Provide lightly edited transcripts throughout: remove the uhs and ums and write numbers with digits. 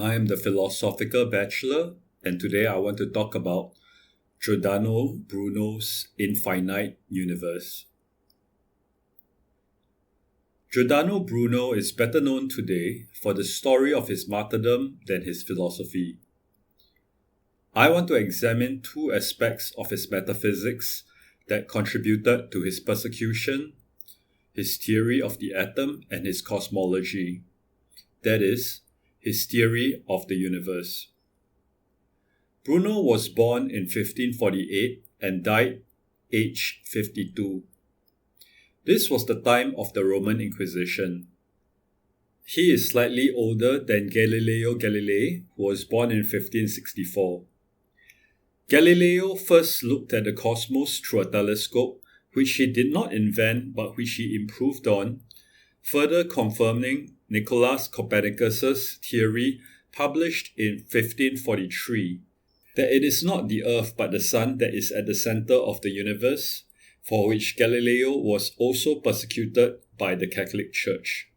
I am the Philosophical Bachelor, and today I want to talk about Giordano Bruno's infinite universe. Giordano Bruno is better known today for the story of his martyrdom than his philosophy. I want to examine two aspects of his metaphysics that contributed to his persecution: his theory of the atom and his cosmology, that is, his theory of the universe. Bruno was born in 1548 and died aged 52. This was the time of the Roman Inquisition. He is slightly older than Galileo Galilei, who was born in 1564. Galileo first looked at the cosmos through a telescope, which he did not invent but which he improved on, further confirming Nicolaus Copernicus's theory published in 1543, that it is not the Earth but the Sun that is at the center of the universe, for which Galileo was also persecuted by the Catholic Church.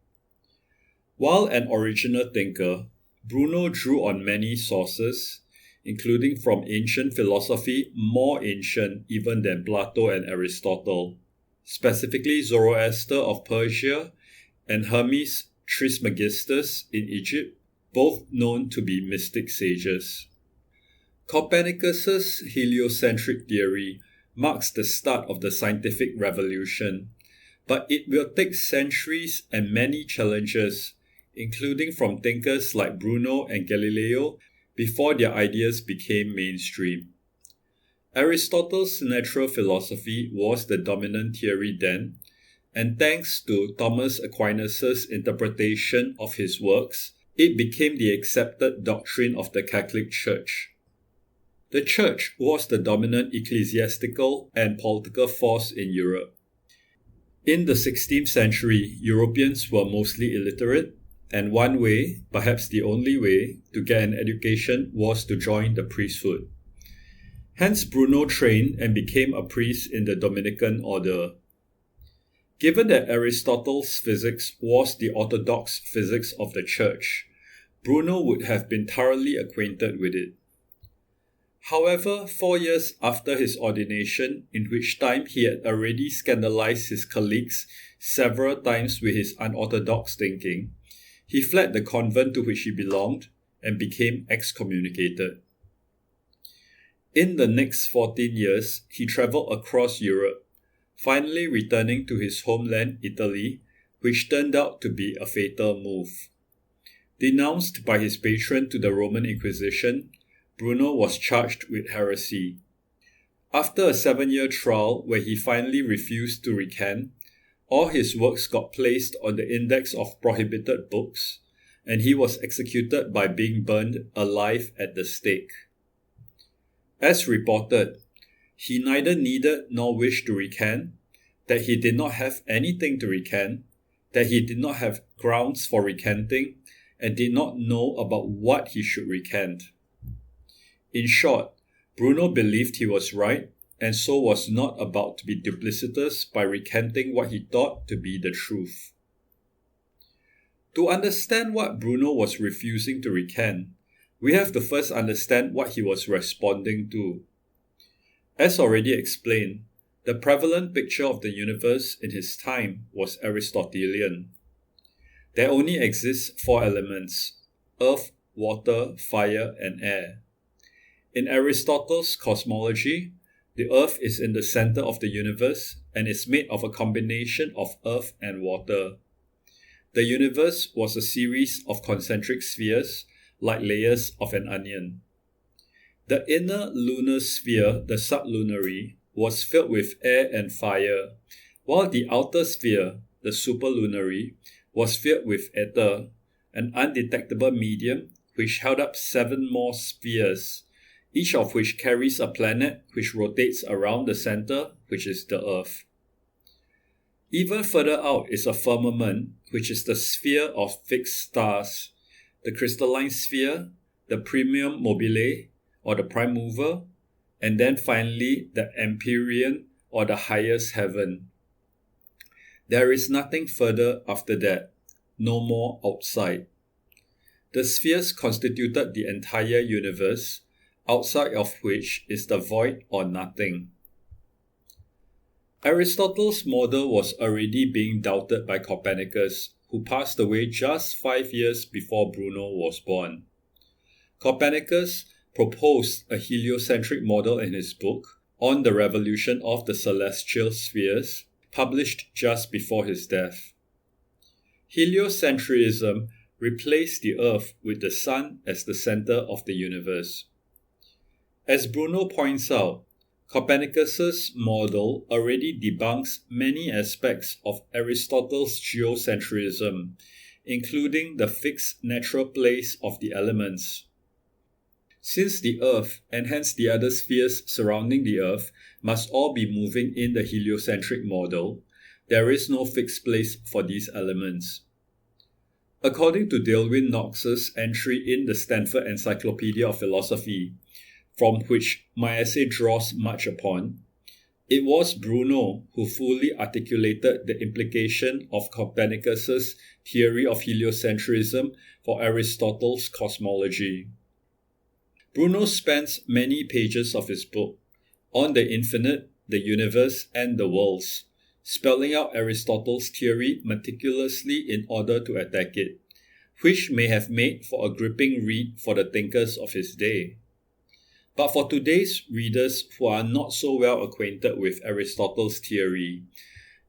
While an original thinker, Bruno drew on many sources, including from ancient philosophy, more ancient even than Plato and Aristotle, specifically Zoroaster of Persia and Hermes Trismegistus in Egypt, both known to be mystic sages. Copernicus's heliocentric theory marks the start of the scientific revolution, but it will take centuries and many challenges, including from thinkers like Bruno and Galileo, before their ideas became mainstream. Aristotle's natural philosophy was the dominant theory then, and thanks to Thomas Aquinas' interpretation of his works, it became the accepted doctrine of the Catholic Church. The Church was the dominant ecclesiastical and political force in Europe. In the 16th century, Europeans were mostly illiterate, and one way, perhaps the only way, to get an education was to join the priesthood. Hence, Bruno trained and became a priest in the Dominican order. Given that Aristotle's physics was the orthodox physics of the Church, Bruno would have been thoroughly acquainted with it. However, 4 years after his ordination, in which time he had already scandalized his colleagues several times with his unorthodox thinking, he fled the convent to which he belonged and became excommunicated. In the next 14 years, he travelled across Europe, finally returning to his homeland, Italy, which turned out to be a fatal move. Denounced by his patron to the Roman Inquisition, Bruno was charged with heresy. After a 7-year trial where he finally refused to recant, all his works got placed on the index of prohibited books, and he was executed by being burned alive at the stake. As reported, he neither needed nor wished to recant, that he did not have anything to recant, that he did not have grounds for recanting, and did not know about what he should recant. In short, Bruno believed he was right, and so was not about to be duplicitous by recanting what he thought to be the truth. To understand what Bruno was refusing to recant, we have to first understand what he was responding to. As already explained, the prevalent picture of the universe in his time was Aristotelian. There only exist 4 elements: earth, water, fire, and air. In Aristotle's Cosmology, the earth is in the center of the universe and is made of a combination of earth and water. The universe was a series of concentric spheres, like layers of an onion. The inner lunar sphere, the sublunary, was filled with air and fire, while the outer sphere, the superlunary, was filled with ether, an undetectable medium which held up 7 more spheres, each of which carries a planet which rotates around the center, which is the Earth. Even further out is a firmament, which is the sphere of fixed stars, the crystalline sphere, the primum mobile, or the prime mover, and then finally the empyrean, or the highest heaven. There is nothing further after that, no more outside. The spheres constituted the entire universe, outside of which is the void or nothing. Aristotle's model was already being doubted by Copernicus, who passed away just 5 years before Bruno was born. Copernicus proposed a heliocentric model in his book On the Revolution of the Celestial Spheres, published just before his death. Heliocentrism replaced the Earth with the Sun as the center of the universe. As Bruno points out, Copernicus's model already debunks many aspects of Aristotle's geocentrism, including the fixed natural place of the elements. Since the Earth, and hence the other spheres surrounding the Earth, must all be moving in the heliocentric model, there is no fixed place for these elements. According to Dalewyn Knox's entry in the Stanford Encyclopedia of Philosophy, from which my essay draws much upon, it was Bruno who fully articulated the implication of Copernicus's theory of heliocentrism for Aristotle's cosmology. Bruno spends many pages of his book on the infinite, the universe, and the worlds, spelling out Aristotle's theory meticulously in order to attack it, which may have made for a gripping read for the thinkers of his day. But for today's readers who are not so well acquainted with Aristotle's theory,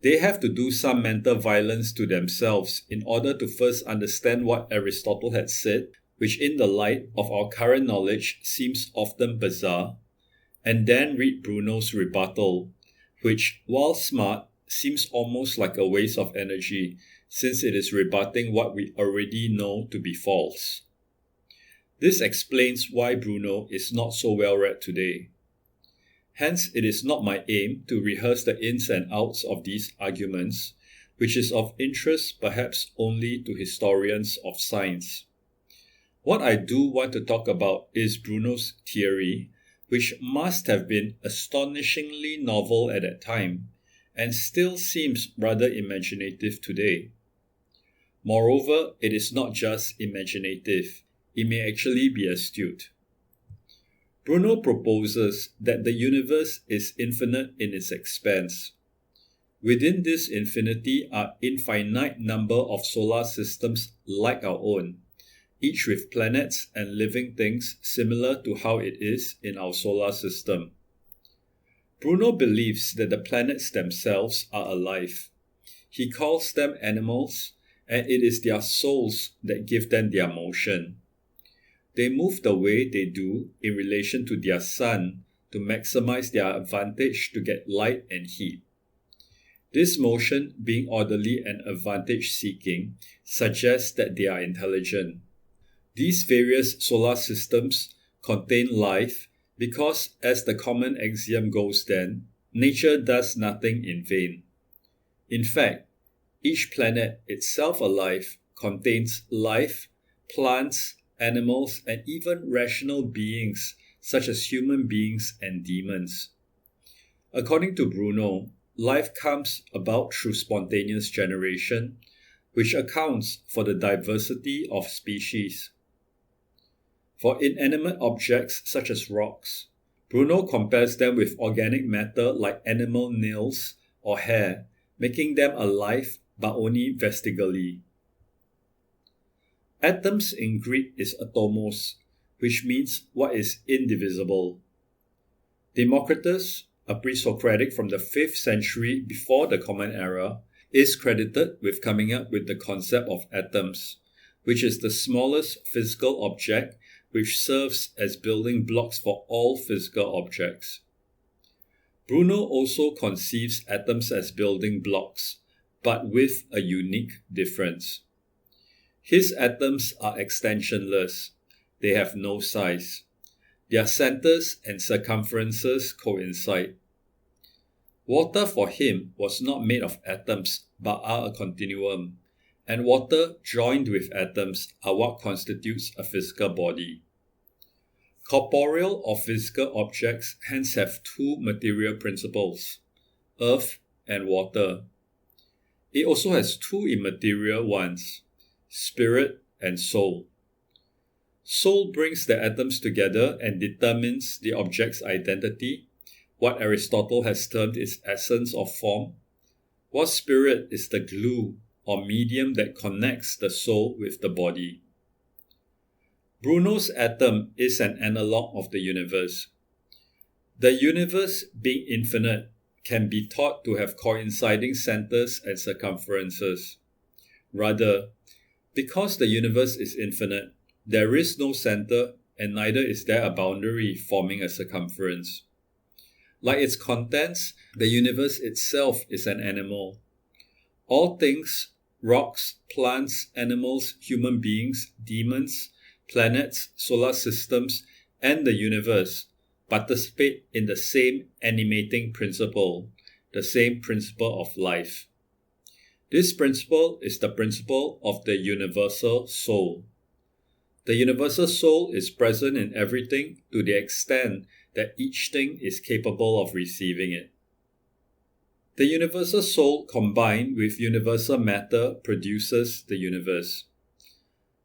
they have to do some mental violence to themselves in order to first understand what Aristotle had said, which in the light of our current knowledge seems often bizarre, and then read Bruno's rebuttal, which, while smart, seems almost like a waste of energy since it is rebutting what we already know to be false. This explains why Bruno is not so well read today. Hence, it is not my aim to rehearse the ins and outs of these arguments, which is of interest perhaps only to historians of science. What I do want to talk about is Bruno's theory, which must have been astonishingly novel at that time, and still seems rather imaginative today. Moreover, it is not just imaginative. It may actually be astute. Bruno proposes that the universe is infinite in its expanse. Within this infinity are infinite number of solar systems like our own, each with planets and living things similar to how it is in our solar system. Bruno believes that the planets themselves are alive. He calls them animals, and it is their souls that give them their motion. They move the way they do in relation to their sun to maximize their advantage to get light and heat. This motion, being orderly and advantage-seeking, suggests that they are intelligent. These various solar systems contain life because, as the common axiom goes then, nature does nothing in vain. In fact, each planet itself alive contains life, plants, animals, and even rational beings such as human beings and demons. According to Bruno, life comes about through spontaneous generation, which accounts for the diversity of species. For inanimate objects such as rocks, Bruno compares them with organic matter like animal nails or hair, making them alive but only vestigally. Atoms in Greek is atomos, which means what is indivisible. Democritus, a pre-Socratic from the 5th century before the Common Era, is credited with coming up with the concept of atoms, which is the smallest physical object which serves as building blocks for all physical objects. Bruno also conceives atoms as building blocks, but with a unique difference. His atoms are extensionless. They have no size. Their centers and circumferences coincide. Water for him was not made of atoms, but are a continuum, and water joined with atoms are what constitutes a physical body. Corporeal or physical objects hence have two material principles, earth and water. It also has two immaterial ones, spirit and soul. Soul brings the atoms together and determines the object's identity, what Aristotle has termed its essence or form, while spirit is the glue or medium that connects the soul with the body. Bruno's atom is an analogue of the universe. The universe, being infinite, can be thought to have coinciding centers and circumferences. Rather, because the universe is infinite, there is no center and neither is there a boundary forming a circumference. Like its contents, the universe itself is an animal. All things, rocks, plants, animals, human beings, demons, planets, solar systems, and the universe participate in the same animating principle, the same principle of life. This principle is the principle of the universal soul. The universal soul is present in everything to the extent that each thing is capable of receiving it. The universal soul combined with universal matter produces the universe.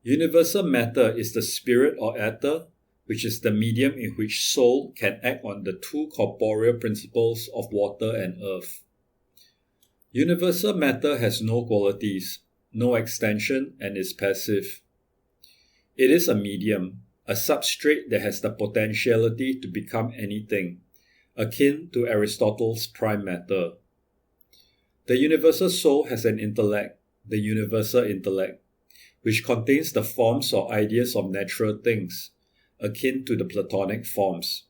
Universal matter is the spirit or ether, which is the medium in which soul can act on the two corporeal principles of water and earth. Universal matter has no qualities, no extension, and is passive. It is a medium, a substrate that has the potentiality to become anything, akin to Aristotle's prime matter. The universal soul has an intellect, the universal intellect, which contains the forms or ideas of natural things, akin to the Platonic forms.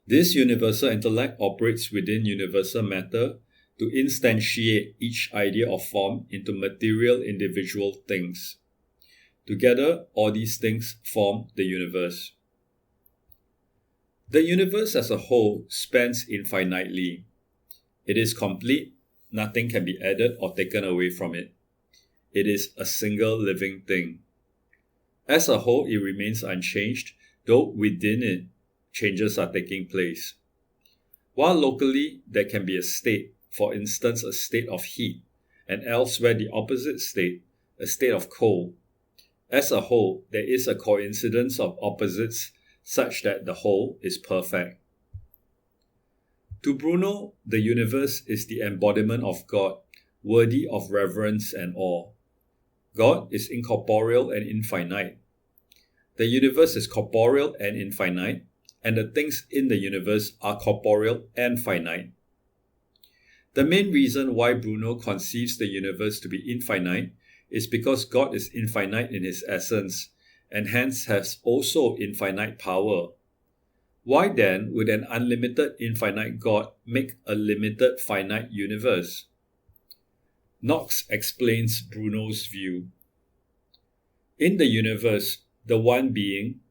This universal intellect operates within universal matter to instantiate each idea or form into material individual things. Together, all these things form the universe. The universe as a whole spans infinitely. It is complete, nothing can be added or taken away from it. It is a single living thing. As a whole, it remains unchanged, though within it, changes are taking place. While locally, there can be a state, for instance, a state of heat, and elsewhere the opposite state, a state of cold. As a whole, there is a coincidence of opposites such that the whole is perfect. To Bruno, the universe is the embodiment of God, worthy of reverence and awe. God is incorporeal and infinite. The universe is corporeal and infinite, and the things in the universe are corporeal and finite. The main reason why Bruno conceives the universe to be infinite is because God is infinite in his essence, and hence has also infinite power. Why then would an unlimited infinite God make a limited finite universe? Knox explains Bruno's view. In the universe, the one being,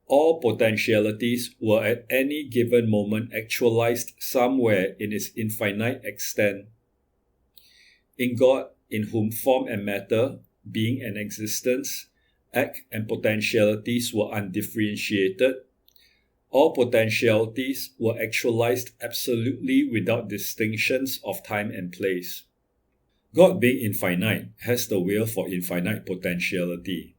all potentialities were at any given moment actualized somewhere in its infinite extent. In God, in whom form and matter, being and existence, act and potentialities were undifferentiated, all potentialities were actualized absolutely without distinctions of time and place. God being infinite has the will for infinite potentiality.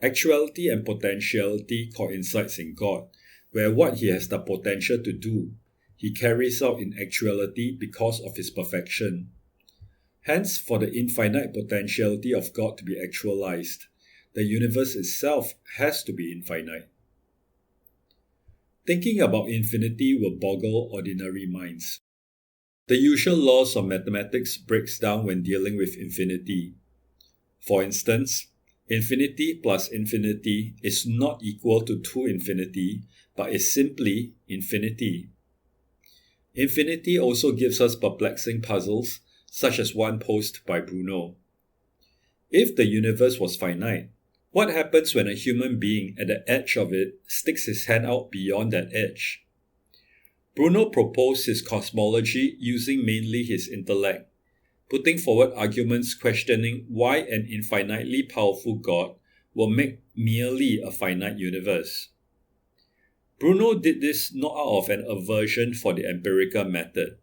Actuality and potentiality coincides in God, where what he has the potential to do, he carries out in actuality because of his perfection. Hence, for the infinite potentiality of God to be actualized, the universe itself has to be infinite. Thinking about infinity will boggle ordinary minds. The usual laws of mathematics breaks down when dealing with infinity. For instance, infinity plus infinity is not equal to 2 infinity, but is simply infinity. Infinity also gives us perplexing puzzles, such as one posed by Bruno. If the universe was finite, what happens when a human being at the edge of it sticks his hand out beyond that edge? Bruno proposed his cosmology using mainly his intellect, putting forward arguments questioning why an infinitely powerful God will make merely a finite universe. Bruno did this not out of an aversion for the empirical method.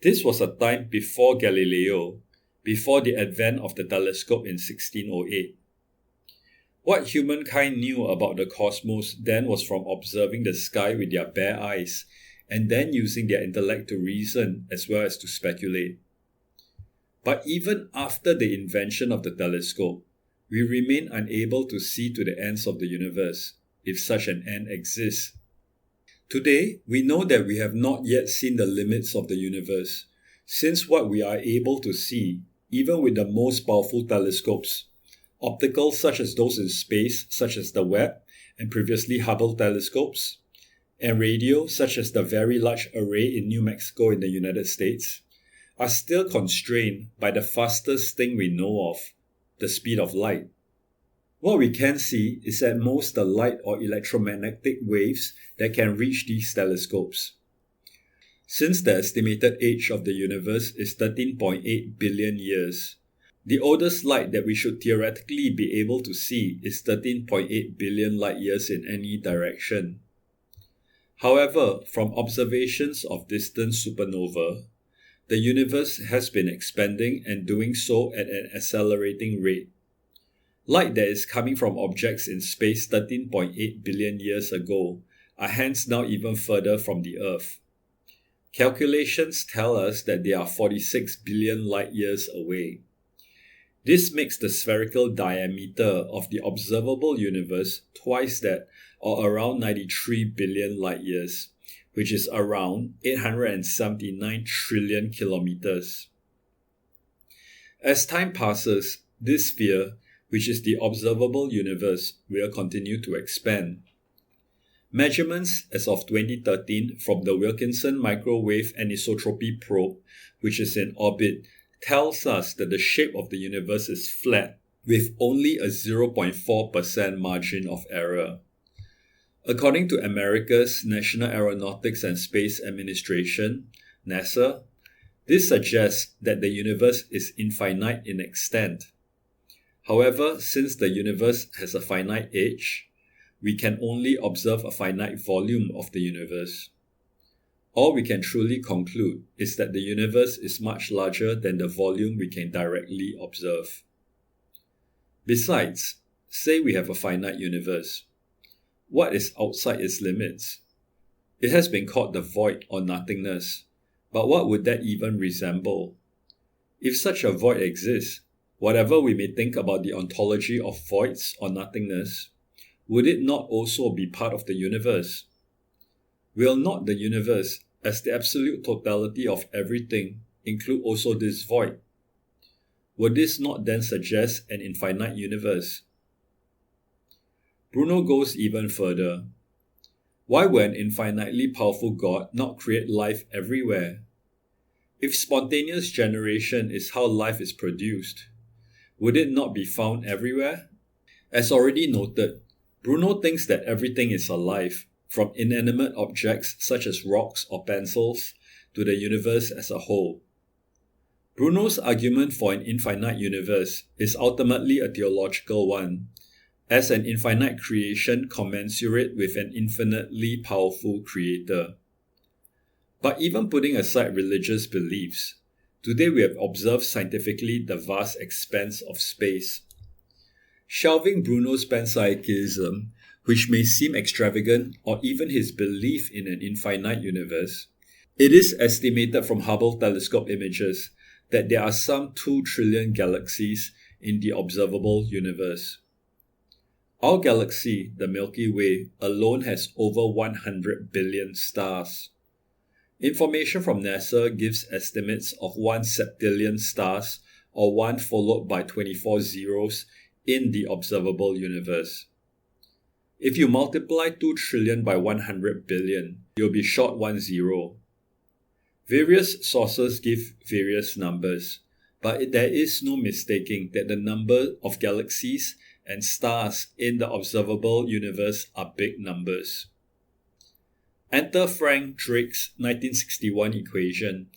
This was a time before Galileo, before the advent of the telescope in 1608. What humankind knew about the cosmos then was from observing the sky with their bare eyes, and then using their intellect to reason as well as to speculate. But even after the invention of the telescope, we remain unable to see to the ends of the universe, if such an end exists. Today, we know that we have not yet seen the limits of the universe, since what we are able to see, even with the most powerful telescopes, optical such as those in space, such as the Webb and previously Hubble telescopes, and radio such as the Very Large Array in New Mexico in the United States, are still constrained by the fastest thing we know of, the speed of light. What we can see is at most the light or electromagnetic waves that can reach these telescopes. Since the estimated age of the universe is 13.8 billion years, the oldest light that we should theoretically be able to see is 13.8 billion light years in any direction. However, from observations of distant supernova, the universe has been expanding and doing so at an accelerating rate. Light that is coming from objects in space 13.8 billion years ago are hence now even further from the Earth. Calculations tell us that they are 46 billion light years away. This makes the spherical diameter of the observable universe twice that, or around 93 billion light years, which is around 879 trillion kilometers. As time passes, this sphere, which is the observable universe, will continue to expand. Measurements as of 2013 from the Wilkinson Microwave Anisotropy Probe, which is in orbit, tells us that the shape of the universe is flat, with only a 0.4% margin of error. According to America's National Aeronautics and Space Administration, NASA, this suggests that the universe is infinite in extent. However, since the universe has a finite age, we can only observe a finite volume of the universe. All we can truly conclude is that the universe is much larger than the volume we can directly observe. Besides, say we have a finite universe. What is outside its limits? It has been called the void or nothingness, but what would that even resemble? If such a void exists, whatever we may think about the ontology of voids or nothingness, would it not also be part of the universe? Will not the universe, as the absolute totality of everything, include also this void? Would this not then suggest an infinite universe? Bruno goes even further. Why would an infinitely powerful God not create life everywhere? If spontaneous generation is how life is produced, would it not be found everywhere? As already noted, Bruno thinks that everything is alive, from inanimate objects such as rocks or pencils to the universe as a whole. Bruno's argument for an infinite universe is ultimately a theological one, as an infinite creation commensurate with an infinitely powerful creator. But even putting aside religious beliefs, today we have observed scientifically the vast expanse of space. Shelving Bruno's panpsychism, which may seem extravagant, or even his belief in an infinite universe, it is estimated from Hubble telescope images that there are some 2 trillion galaxies in the observable universe. Our galaxy, the Milky Way, alone has over 100 billion stars. Information from NASA gives estimates of 1 septillion stars, or 1 followed by 24 zeros, in the observable universe. If you multiply 2 trillion by 100 billion, you'll be short 1 zero. Various sources give various numbers, but there is no mistaking that the number of galaxies and stars in the observable universe are big numbers. Enter Frank Drake's 1961 equation,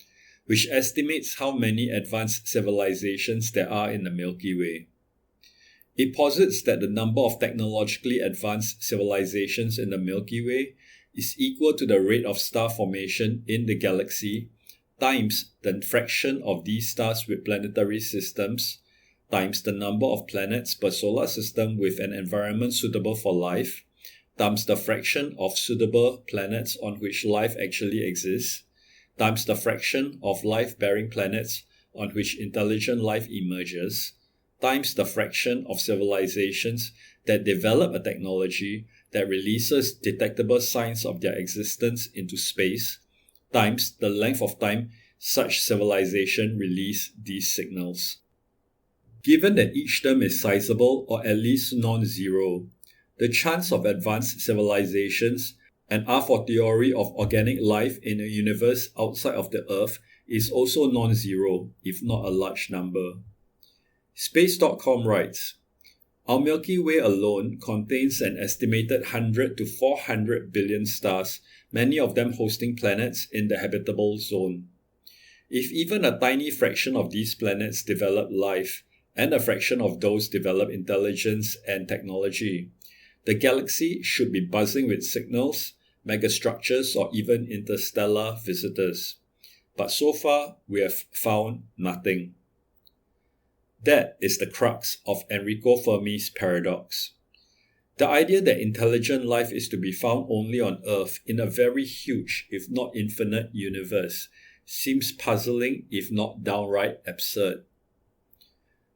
which estimates how many advanced civilizations there are in the Milky Way. It posits that the number of technologically advanced civilizations in the Milky Way is equal to the rate of star formation in the galaxy times the fraction of these stars with planetary systems times the number of planets per solar system with an environment suitable for life times the fraction of suitable planets on which life actually exists times the fraction of life-bearing planets on which intelligent life emerges times the fraction of civilizations that develop a technology that releases detectable signs of their existence into space times the length of time such civilization release these signals. Given that each term is sizable or at least non-zero, the chance of advanced civilizations and a fortiori of organic life in a universe outside of the Earth is also non-zero, if not a large number. Space.com writes, "Our Milky Way alone contains an estimated 100 to 400 billion stars, many of them hosting planets in the habitable zone. If even a tiny fraction of these planets develop life, and a fraction of those develop intelligence and technology, the galaxy should be buzzing with signals, megastructures, or even interstellar visitors. But so far, we have found nothing." That is the crux of Enrico Fermi's paradox. The idea that intelligent life is to be found only on Earth in a very huge, if not infinite, universe seems puzzling, if not downright absurd.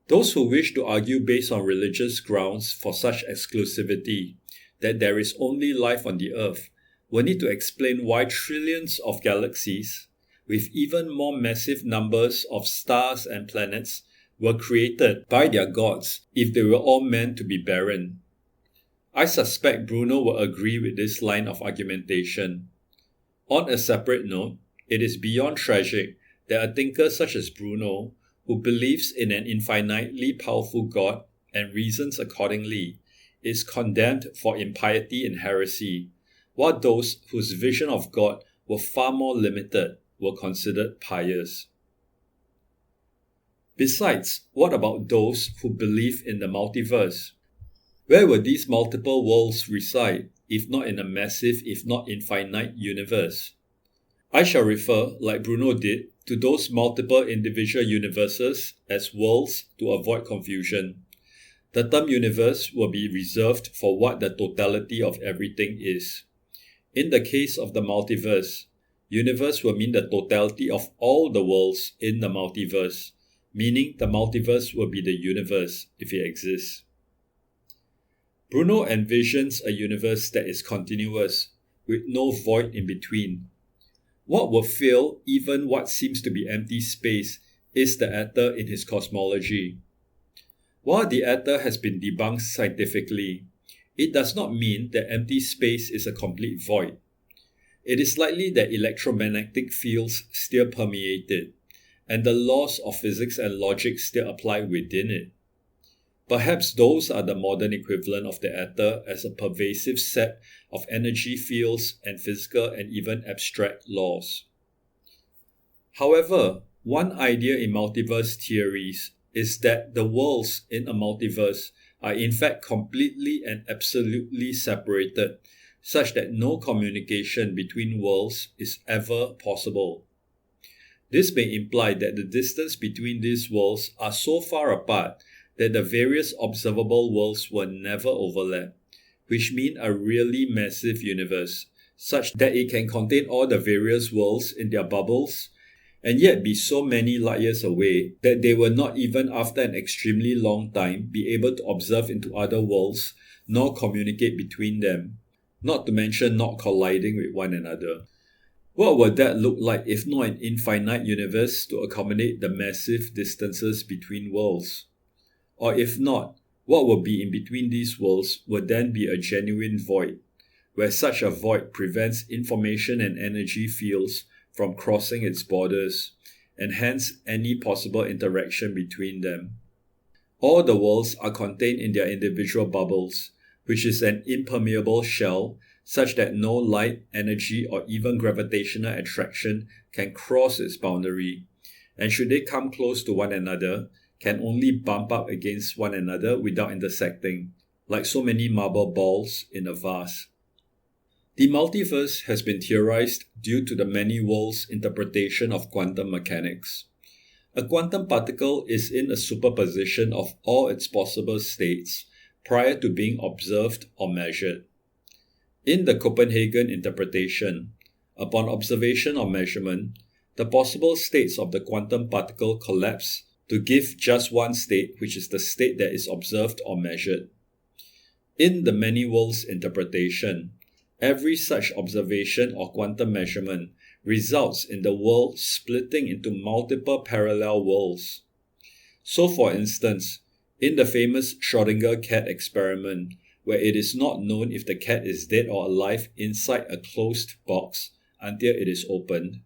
Those who wish to argue based on religious grounds for such exclusivity, that there is only life on the Earth, will need to explain why trillions of galaxies, with even more massive numbers of stars and planets, were created by their gods if they were all meant to be barren. I suspect Bruno will agree with this line of argumentation. On a separate note, it is beyond tragic that a thinker such as Bruno, who believes in an infinitely powerful God and reasons accordingly, is condemned for impiety and heresy, while those whose vision of God were far more limited were considered pious. Besides, what about those who believe in the multiverse? Where will these multiple worlds reside, if not in a massive, if not infinite universe? I shall refer, like Bruno did, to those multiple individual universes as worlds to avoid confusion. The term universe will be reserved for what the totality of everything is. In the case of the multiverse, universe will mean the totality of all the worlds in the multiverse, meaning the multiverse will be the universe if it exists. Bruno envisions a universe that is continuous, with no void in between. What will fill even what seems to be empty space is the ether in his cosmology. While the ether has been debunked scientifically, it does not mean that empty space is a complete void. It is likely that electromagnetic fields still permeate it, and the laws of physics and logic still apply within it. Perhaps those are the modern equivalent of the ether as a pervasive set of energy fields and physical and even abstract laws. However, one idea in multiverse theories is that the worlds in a multiverse are in fact completely and absolutely separated, such that no communication between worlds is ever possible. This may imply that the distance between these worlds are so far apart that the various observable worlds will never overlap, which mean a really massive universe, such that it can contain all the various worlds in their bubbles, and yet be so many light years away that they will not even after an extremely long time be able to observe into other worlds nor communicate between them, not to mention not colliding with one another. What would that look like if not an infinite universe to accommodate the massive distances between worlds? Or if not, what would be in between these worlds would then be a genuine void, where such a void prevents information and energy fields from crossing its borders, and hence any possible interaction between them. All the worlds are contained in their individual bubbles, which is an impermeable shell, such that no light, energy, or even gravitational attraction can cross its boundary, and should they come close to one another, can only bump up against one another without intersecting, like so many marble balls in a vase. The multiverse has been theorized due to the many worlds interpretation of quantum mechanics. A quantum particle is in a superposition of all its possible states prior to being observed or measured. In the Copenhagen interpretation, upon observation or measurement, the possible states of the quantum particle collapse to give just one state, which is the state that is observed or measured. In the many worlds interpretation, every such observation or quantum measurement results in the world splitting into multiple parallel worlds. So, for instance, in the famous Schrödinger cat experiment, where it is not known if the cat is dead or alive inside a closed box until it is opened,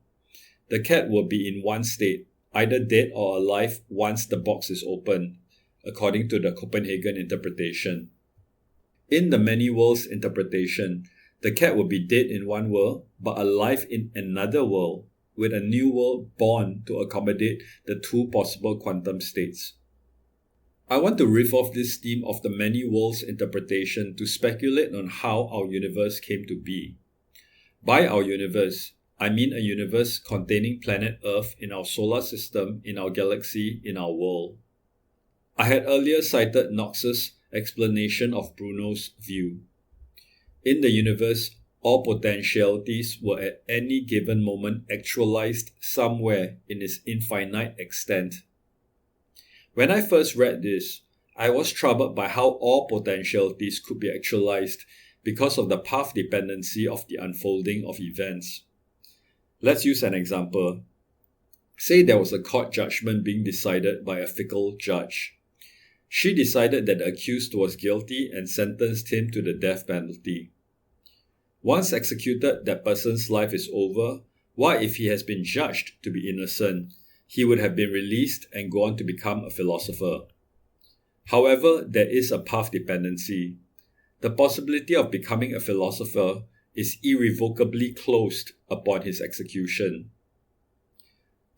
the cat will be in one state, either dead or alive once the box is opened, according to the Copenhagen interpretation. In the many worlds interpretation, the cat will be dead in one world, but alive in another world, with a new world born to accommodate the two possible quantum states. I want to riff off this theme of the many worlds interpretation to speculate on how our universe came to be. By our universe, I mean a universe containing planet Earth in our solar system, in our galaxy, in our world. I had earlier cited Knox's explanation of Bruno's view. In the universe, all potentialities were at any given moment actualized somewhere in its infinite extent. When I first read this, I was troubled by how all potentialities could be actualized because of the path dependency of the unfolding of events. Let's use an example. Say there was a court judgment being decided by a fickle judge. She decided that the accused was guilty and sentenced him to the death penalty. Once executed, that person's life is over, while if he has been judged to be innocent, he would have been released and go on to become a philosopher. However, there is a path dependency. The possibility of becoming a philosopher is irrevocably closed upon his execution.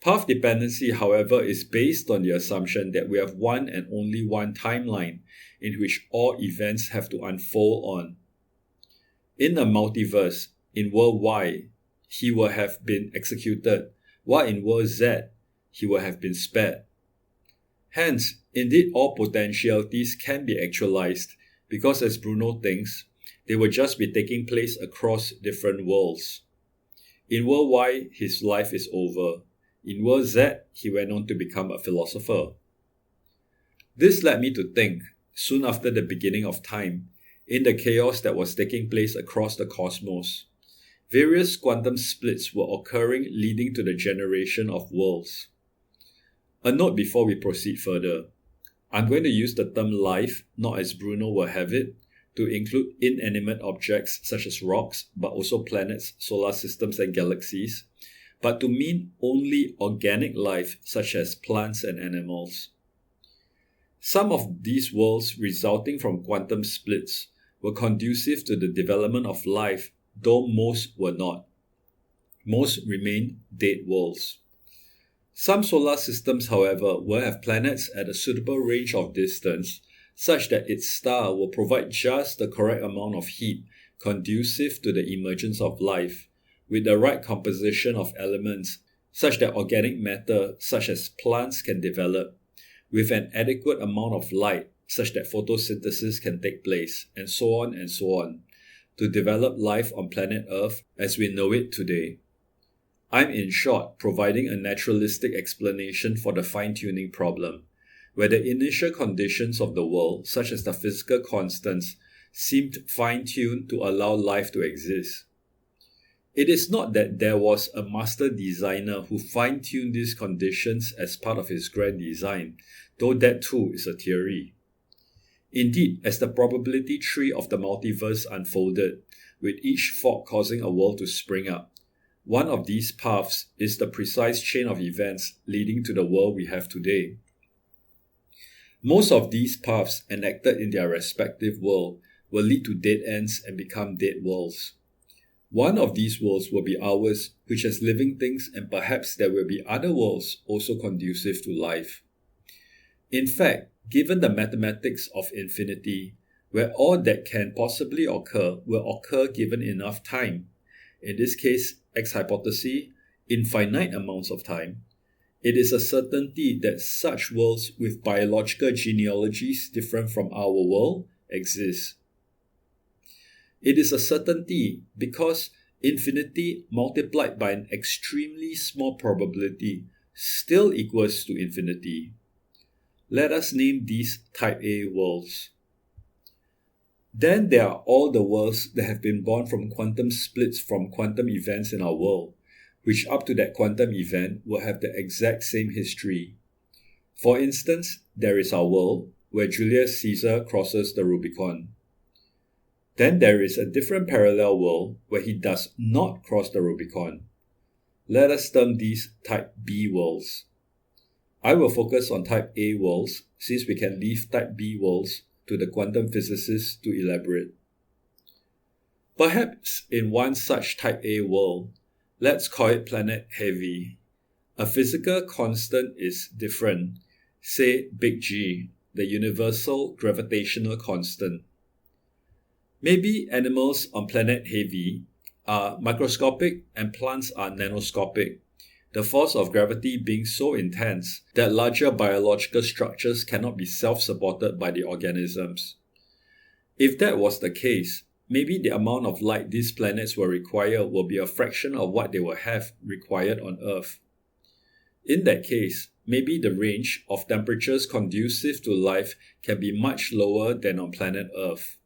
Path dependency, however, is based on the assumption that we have one and only one timeline in which all events have to unfold on. In a multiverse, in world Y, he will have been executed, while in world Z, he will have been spared. Hence, indeed all potentialities can be actualized because, as Bruno thinks, they will just be taking place across different worlds. In world Y, his life is over. In world Z, he went on to become a philosopher. This led me to think, soon after the beginning of time, in the chaos that was taking place across the cosmos, various quantum splits were occurring, leading to the generation of worlds. A note before we proceed further. I'm going to use the term life, not as Bruno will have it, to include inanimate objects such as rocks, but also planets, solar systems and galaxies, but to mean only organic life such as plants and animals. Some of these worlds resulting from quantum splits were conducive to the development of life, though most were not. Most remain dead worlds. Some solar systems, however, will have planets at a suitable range of distance, such that its star will provide just the correct amount of heat conducive to the emergence of life, with the right composition of elements, such that organic matter, such as plants, can develop, with an adequate amount of light, such that photosynthesis can take place, and so on, to develop life on planet Earth as we know it today. I'm in short providing a naturalistic explanation for the fine-tuning problem, where the initial conditions of the world, such as the physical constants, seemed fine-tuned to allow life to exist. It is not that there was a master designer who fine-tuned these conditions as part of his grand design, though that too is a theory. Indeed, as the probability tree of the multiverse unfolded, with each fork causing a world to spring up, one of these paths is the precise chain of events leading to the world we have today. Most of these paths enacted in their respective world will lead to dead ends and become dead worlds. One of these worlds will be ours, which has living things, and perhaps there will be other worlds also conducive to life. In fact, given the mathematics of infinity, where all that can possibly occur will occur given enough time, in this case, X hypothesis, infinite amounts of time, It is a certainty that such worlds with biological genealogies different from our world exist. It is a certainty because infinity multiplied by an extremely small probability still equals to infinity. Let us name these type A worlds. Then there are all the worlds that have been born from quantum splits from quantum events in our world, which up to that quantum event will have the exact same history. For instance, there is our world where Julius Caesar crosses the Rubicon. Then there is a different parallel world where he does not cross the Rubicon. Let us term these type B worlds. I will focus on type A worlds since we can leave type B worlds to the quantum physicists to elaborate. Perhaps in one such type A world, let's call it planet heavy. A physical constant is different, say big G, the universal gravitational constant. Maybe animals on planet heavy are microscopic and plants are nanoscopic, the force of gravity being so intense that larger biological structures cannot be self-supported by the organisms. If that was the case, maybe the amount of light these planets will require will be a fraction of what they will have required on Earth. In that case, maybe the range of temperatures conducive to life can be much lower than on planet Earth.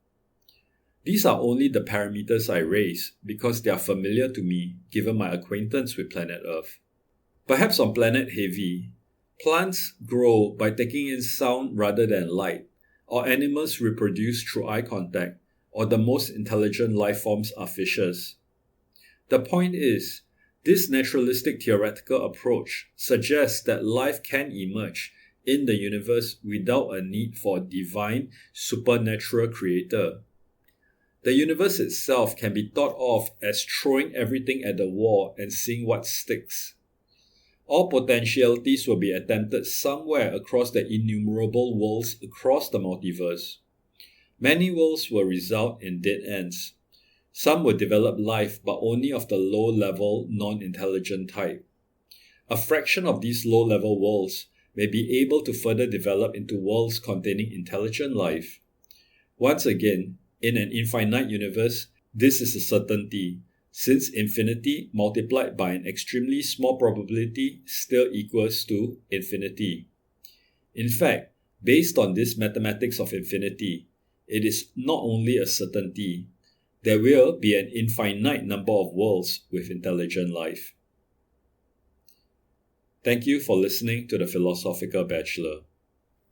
These are only the parameters I raise because they are familiar to me given my acquaintance with planet Earth. Perhaps on planet heavy, plants grow by taking in sound rather than light, or animals reproduce through eye contact, or the most intelligent life forms are fishes. The point is, this naturalistic theoretical approach suggests that life can emerge in the universe without a need for a divine, supernatural creator. The universe itself can be thought of as throwing everything at the wall and seeing what sticks. All potentialities will be attempted somewhere across the innumerable worlds across the multiverse. Many worlds will result in dead ends. Some will develop life but only of the low-level, non-intelligent type. A fraction of these low-level worlds may be able to further develop into worlds containing intelligent life. Once again, in an infinite universe, this is a certainty, since infinity multiplied by an extremely small probability still equals to infinity. In fact, based on this mathematics of infinity, it is not only a certainty, there will be an infinite number of worlds with intelligent life. Thank you for listening to the Philosophical Bachelor.